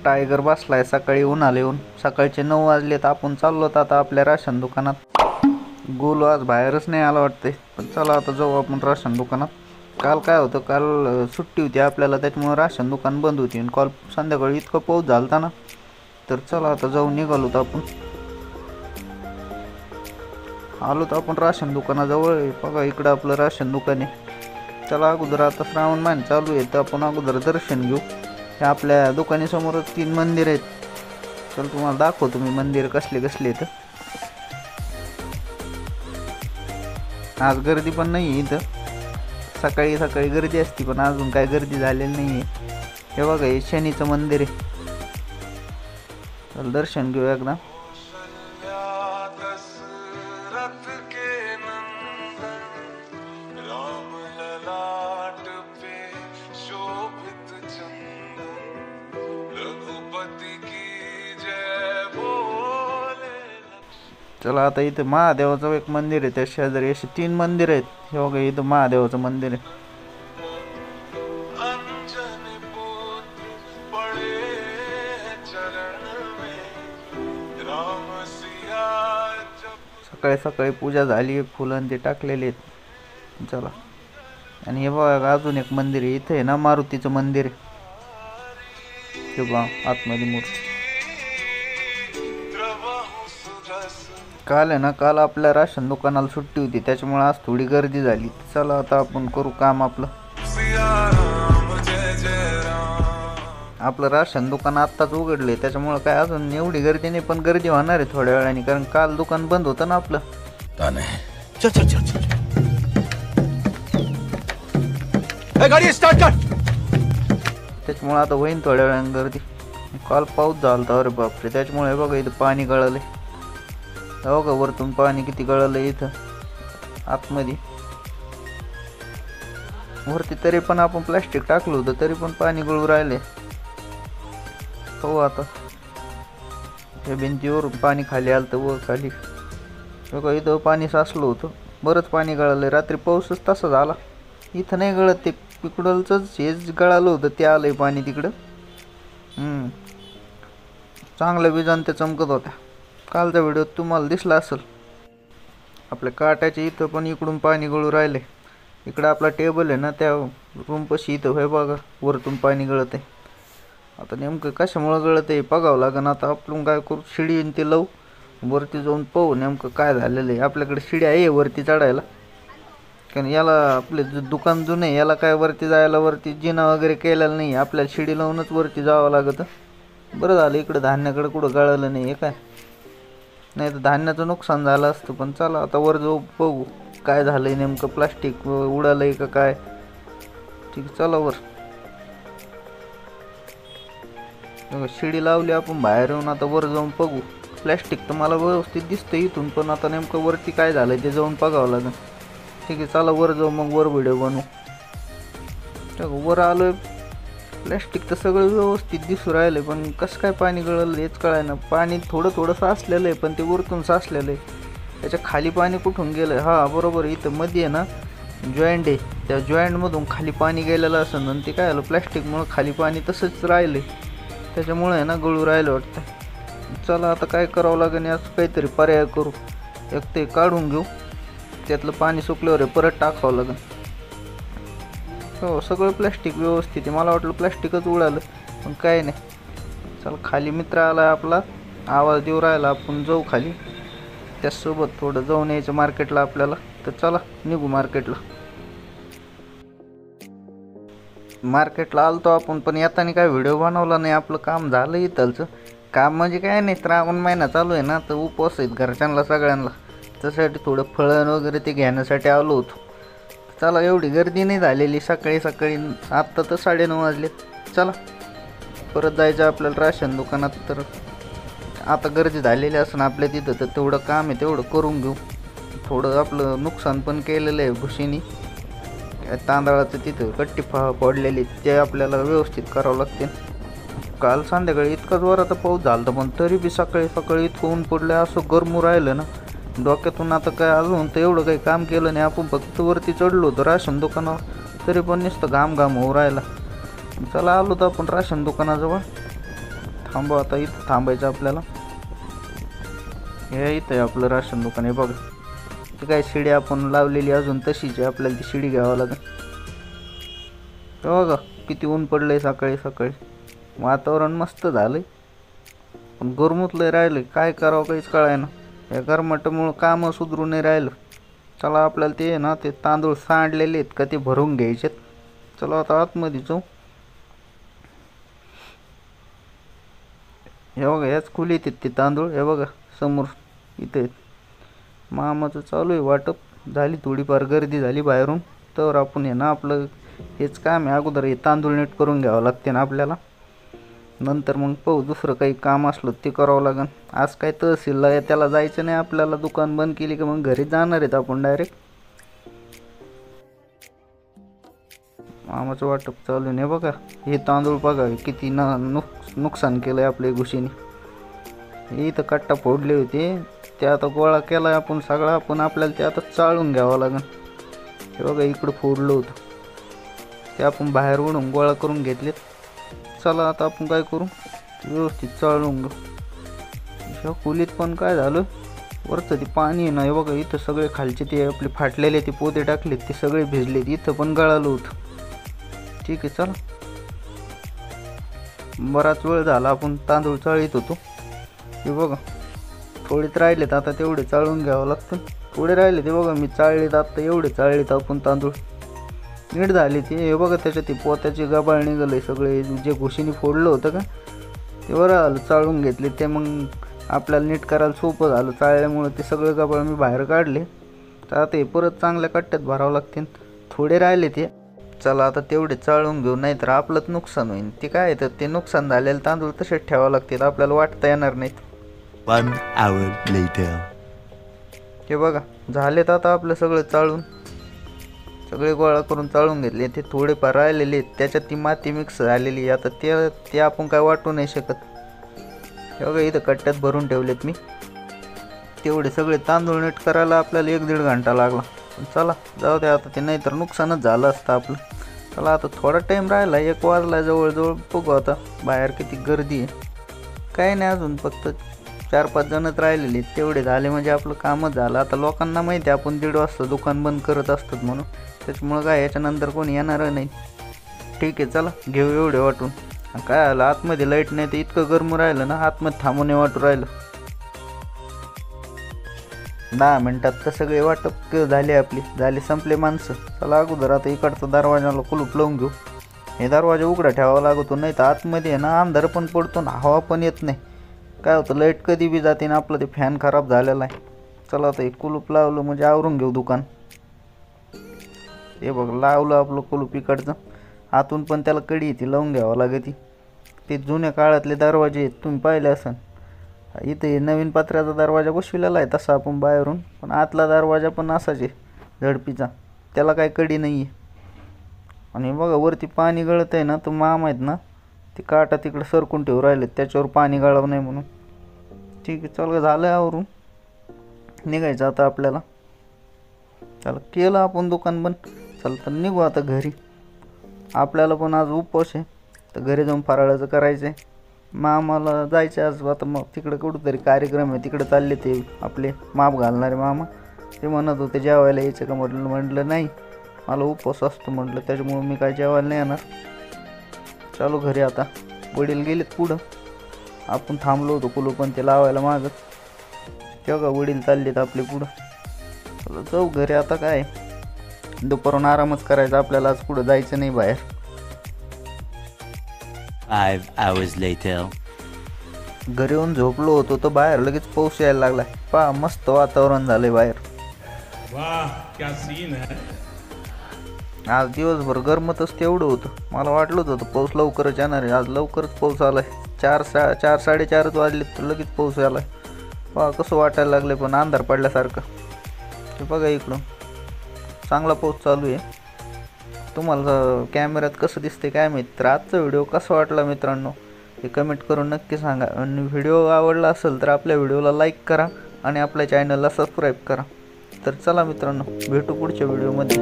Tiger बसलाय सकाळी उन्हाला येऊन. सकाळचे 9 वाजलेत. आपण चाललो आता आपल्या राशन दुकानात. गोलू आज बाहेरच नाही आला वाटते, पण चला आता जाऊ आपण राशन दुकानात. काल काय होतं, काल सुट्टी होती आपल्याला, त्याच्यामुळे राशन दुकान बंद होती. आणि काल संध्याकाळी इतकं पाऊस झालता ना, तर चला आता जाऊन निघालो. तर आपण आलो तर आपण राशन दुकानाजवळ. बघा इकडं आपलं राशन दुकान आहे. चला अगोदर आता श्रावण महिना चालू आहे, तर आपण अगोदर दर्शन घेऊ. हे आपल्या दुकानासमोरच 3 मंदिर आहेत. चल तुम्हाला दाखवतो मी मंदिर कसले कसले आहेत. आज गर्दी पण नाही आहे इथं. सकाळी सकाळी गर्दी असते, पण अजून काय गर्दी झालेली नाही आहे. हे बघा हे शनीचं मंदिर आहे. चल दर्शन घेऊ एकदा. चला आता इथं महादेवाचं एक मंदिर आहे, त्या शेजारी असे 3 मंदिर आहेत. हे बघा इथं महादेवाचं मंदिर आहे. सकाळी सकाळी पूजा झाली, फुलं ते टाकलेले आहेत. चला. आणि हे बघा अजून एक मंदिर आहे इथे ना, मारुतीचं मंदिर आहे. हे बघा आतमध्ये मूर्ती. काल आहे ना, काल आपल्या राशन दुकानाला सुट्टी होती, त्याच्यामुळे आज थोडी गर्दी झाली. चला आता आपण करू काम आपलं. आपलं राशन दुकान आत्ताच उघडले, त्याच्यामुळे काय अजून एवढी गर्दी नाही, पण गर्दी होणार आहे थोड्या वेळाने, कारण काल दुकान बंद होतं ना आपलं. त्याच्यामुळे आता होईन थोड्या वेळाने गर्दी. काल पाऊस झाला अरे बापरे, त्याच्यामुळे बघा इथं पाणी गळालंय. बघा वरतून पाणी किती गळालंय इथं आतमध्ये. वरती तरी पण आपण प्लास्टिक टाकलं होतं, तरी पण पाणी गळू राहिले. हो आता या भिंतीवरून पाणी खाली आलं तर वर खाली. बघा इथं पाणी साचलं होतं, बरंच पाणी गळालंय. रात्री पाऊसच तसा झाला. इथं नाही गळत, ते तिकडलंच हेच गळालं होतं, ते आलंय पाणी तिकडं. चांगल्या विजान ते चमकत होत्या. कालचा व्हिडिओ तुम्हाला दिसला असेल. आपल्या काट्याच्या इथं पण इकडून पाणी गळू राहिले. इकडं आपला टेबल आहे ना, त्या रूमपाशी इथं हे बघा वरतून पाणी गळत आहे. आता नेमकं कशामुळं गळत आहे बघावं लागेल. आता आपण काय करू, शिडी ते लावू, वरती जाऊन पाहू नेमकं काय झालेलं आहे. आपल्याकडे शिडी आहे वरती चढायला, कारण याला आपले दुकान जुनं आहे, याला काय वरती जायला वरती जिना वगैरे केलेला नाही. आपल्याला शिडी लावूनच वरती जावं लागतं. बरं झालं इकडं धान्याकडे कुठं गळालं नाही आहे काय, नाही तर धान्याचं नुकसान झालं असतं. पण चला आता वर जाऊ बघू काय झालंय नेमकं, प्लास्टिक उडालंय का काय. ठीक चला वर. शिडी लावली आपण बाहेर येऊन, आता वर जाऊन बघू. प्लॅस्टिक तर मला व्यवस्थित दिसतं इथून, पण आता नेमकं वरती काय झालंय ते जाऊन बघावं लागेल. ठीक आहे चला वर जाऊ, मग वर व्हिडिओ बनवू. वर आलोय, प्लॅस्टिक तर सगळं व्यवस्थित दिसू राहिलं, पण कसं काय पाणी गळलं हेच कळायना. पाणी थोडं थोडं साचलेलं आहे, पण ते वरतून साचलेलं आहे. त्याच्या खाली पाणी कुठून गेलं. हा बरोबर इथं मध्ये आहे ना जॉईंट आहे, त्या जॉईंटमधून खाली पाणी गेलेलं असं. आणि ते काय झालं प्लॅस्टिकमुळं खाली पाणी तसंच राहिले, त्याच्यामुळे आहे ना गळू राहिलं वाटतं. चला आता काय करावं लागेल, असं काहीतरी पर्याय करू. एक ते काढून घेऊ, त्यातलं पाणी सुकल्यावर परत टाकावं लागेल. हो सगळं प्लॅस्टिक व्यवस्थित आहे. मला वाटलं प्लॅस्टिकच उडालं, पण काय नाही. चला खाली मित्र आला आपला, आवाज देऊ राहिला. आपण जाऊ खाली, त्याचसोबत थोडं जाऊन यायचं मार्केटला आपल्याला. तर चला निघू मार्केटला. मार्केटला आलतो आपण, पण येताना काय व्हिडिओ बनवला नाही. आपलं काम झालं इथलचं काम, म्हणजे काय नाही, श्रावण महिना चालू आहे ना, तर उपवास आहेत घरच्यांना सगळ्यांना, त्यासाठी थोडं फळं वगैरे ते घेण्यासाठी आलो होतो. चला एवढी गर्दी नाही झालेली सकाळी सकाळी. आत्ता तर 9:30 वाजले. चला परत जायचं आपल्याला राशन दुकानात. तर आता गर्दी झालेली असं आपल्या तिथं, तर तेवढं काम आहे तेवढं करून घेऊ. थोडं आपलं नुकसान पण केलेलं आहे भुशीनी, तांदळाचं तिथं कट्टी पडलेली, ते आपल्याला व्यवस्थित करावं लागते. काल संध्याकाळी इतका जोराचा पाऊस झाला, पण तरी बी सकाळी सकाळी इतकं ऊन पडलं, असं गरमू राहिलं ना डोक्यातून. आता काय अजून तर एवढं काही काम केलं नाही आपण, फक्त वरती चढलो होतो राशन दुकानावर, तरी पण नुसतं घाम घाम होऊ राहिला. चला आलो तर आपण राशन दुकानाजवळ. थांबू आता, इथं थांबायचं आपल्याला. हे इथं आहे आपलं राशन दुकान. हे बघा, ती काय शिडी आपण लावलेली अजून तशीच आहे, आपल्याला ती शिडी घ्यावं लागेल. हे बघा किती ऊन पडलंय सकाळी सकाळी. वातावरण मस्त झालंय, पण गरमूतलंय राहिलं. काय करावं काहीच कळाय ना. या गरमाटामुळं कामं सुधरू नाही राहिलं. चला आपल्याला ते ना ते तांदूळ सांडलेले आहेत का ते भरून घ्यायचेत. चला आता आतमध्ये जाऊ. हे बघा याच खोलीत आहेत ते तांदूळ. हे बघा समोर इथे आहेत. मामाचं चालू आहे वाटप. झाली थोडीफार गर्दी झाली बाहेरून, तर आपण हे ना आपलं हेच काम आहे. अगोदर हे तांदूळ नीट करून घ्यावं लागते ना आपल्याला, नंतर मग पाहू दुसरं काही काम असलं ते करावं लागेल. आज काय तहसीलला त्याला जायचं नाही आपल्याला. दुकान बंद केली की मग घरी जाणार आहेत आपण डायरेक्ट. मामाचं वाटप चालू आहे. बघा हे तांदूळ बघा किती नुकसान केलंय आपल्या घुशीने. हे इथं कट्टा फोडले होते, ते आता गोळा केला आपण सगळा. आपण आपल्याला ते आता चाळून घ्यावं लागेल. हे बघा इकडं फोडलं होतं, ते आपण बाहेर ओढून गोळा करून घेतलेत. चला आता आपण काय करू, व्यवस्थित चाळून घेऊ. ह्या खोलीत पण काय झालं, वरचं ते पाणी आहे ना, हे बघा इथं सगळे खालचे ते आपले फाटलेले ते पोते टाकलेत, ते सगळे भिजलेत. इथं पण गळालं होतं. ठीक आहे चला, बराच वेळ झाला आपण तांदूळ चाळीत होतो. हे बघा थोडेच राहिलेत, आता तेवढे चाळून घ्यावं लागतं. थोडे राहिले ते बघा मी चाळलेत, आता एवढे चाळलेत आपण तांदूळ. नीट झाले ते. हे बघा त्याच्यात ते पोत्याची गबाळ निघाले सगळे, जे घुशीने फोडलं होतं का ते बरं आलं चाळून घेतले. ते मग आपल्याला नीट करायला सोपं झालं चाळल्यामुळे. ते सगळे गबाळ मी बाहेर काढले. तर आता हे परत चांगल्या कट्ट्यात भरावं लागतील. थोडे राहिले ते. चला आता तेवढे चाळून घेऊ, नाही तर आपलंच नुकसान होईल. ते काय आहे तर ते नुकसान झालेलं तांदूळ तसेच ठेवावं लागतील, आपल्याला वाटता येणार नाहीत. 1 hour later. हे बघा झालेत आता आपलं सगळं चाळून. सगळे गोळा करून चाळून घेतले. ते थोडेफार राहिलेले आहेत, त्याच्यात ती माती मिक्स झालेली. आता ते आपण काय वाटू नाही शकत. हे बघा इथं कट्ट्यात भरून ठेवलेत मी. तेवढे सगळे तांदूळ नीट करायला आपल्याला 1-1.5 घंटा लागला. पण चला जाऊ द्या आता, ते नाहीतर नुकसानच झालं असतं आपलं. चला आता थोडा टाईम राहिला, 1 वाजला जवळजवळ. बघू आता बाहेर किती गर्दी आहे. काही नाही अजून, फक्त 4-5 जणच राहिलेले. तेवढे झाले म्हणजे आपलं कामच झालं. आता लोकांना माहिती आहे आपण 1:30 वाजता दुकान बंद करत असतात म्हणून, त्याच्यामुळं काय याच्यानंतर कोणी येणार नाही. ठीक आहे चला घेऊ एवढे वाटून. काय आलं आतमध्ये लाईट नाही तर इतकं गरम राहिलं ना, आतमध्ये थांबून वाटू राहिलं. 10 मिनटात तर सगळे वाटप झाले आपली, झाले संपले माणसं. चला अगोदर आता इकडचा दरवाजाला कुलूप लावून घेऊ. हे दरवाजा उघडा ठेवावा लागतो, नाही तर आतमध्ये आहे ना अंधार पण पडतो ना हवा पण येत नाही. काय होतं लाईट कधी बी जाते ना, आपलं ते फॅन खराब झालेला आहे. चला आता एक कुलूप लावलं म्हणजे आवरून घेऊ दुकान. हे बघ लावलं आपलं कुलूप इकडचं. आतून पण त्याला कडी ती लावून घ्यावं लागते. ते जुन्या काळातले दरवाजे आहेत, तुम्ही पाहिले असन. इथे नवीन पत्र्याचा दरवाजा बसविलेला आहे तसा आपण बाहेरून, पण आतला दरवाजा पण असाच आहे झडपीचा, त्याला काय कडी नाही आहे. आणि बघा वरती पाणी गळत आहे ना, तर मामा आहेत ना ते काटा तिकडं सरकून ठेवून राहिले, त्याच्यावर पाणी गळावं नाही म्हणून. ठीक आहे चला झालं आवरून, निघायचं आता आपल्याला. चला केलं आपण दुकान बंद. चला तर निघू आता घरी. आपल्याला पण आज उपवास आहे, तर घरी जाऊन फराळाचं करायचं आहे. मामाला जायचं आज. आता मग तिकडं कुठंतरी कार्यक्रम आहे, तिकडं चालले ते आपले माप घालणारे मामा. ते म्हणत होते जेवायला यायचं का, म्हटलं नाही मला उपवास असतो म्हटलं, त्याच्यामुळं मी काय जेवायला नाही येणार. चालू घरी आता. वडील गेलेत पुढं, आपण थांबलो होतो कुलूप ते लावायला मागं. तेव्हा वडील चाललेत आपले पुढं. चला जाऊ घरी आता. काय दुपारून आरामच करायचा आपल्याला, आज पुढं जायचं नाही बाहेर. 5 hours later. घरी येऊन झोपलो होतो तर बाहेर लगेच पाऊस यायला लागला. पहा मस्त वातावरण झालंय बाहेर. वाह क्या सीन है. आज दिवसभर गरमतच तेवढं होतं. मला वाटलंच होतं पाऊस लवकरच येणार आहे. आज लवकरच पाऊस आलाय. 4-4:30 वाजले तर लगेच पाऊस आलाय. पहा कसं वाटायला लागलं, पण अंधार पडल्यासारखं. ते बघा इकडून चांगला पाऊस चालू आहे. तुम्हाला कॅमेऱ्यात कसं दिसते काय माहीत. तर आजचा व्हिडिओ कसा वाटला मित्रांनो हे कमेंट करून नक्की सांगा. आणि व्हिडिओ आवडला असेल तर आपल्या व्हिडिओला लाईक करा आणि आपल्या चॅनलला सबस्क्राईब करा. तर चला मित्रांनो भेटू पुढच्या व्हिडिओमध्ये.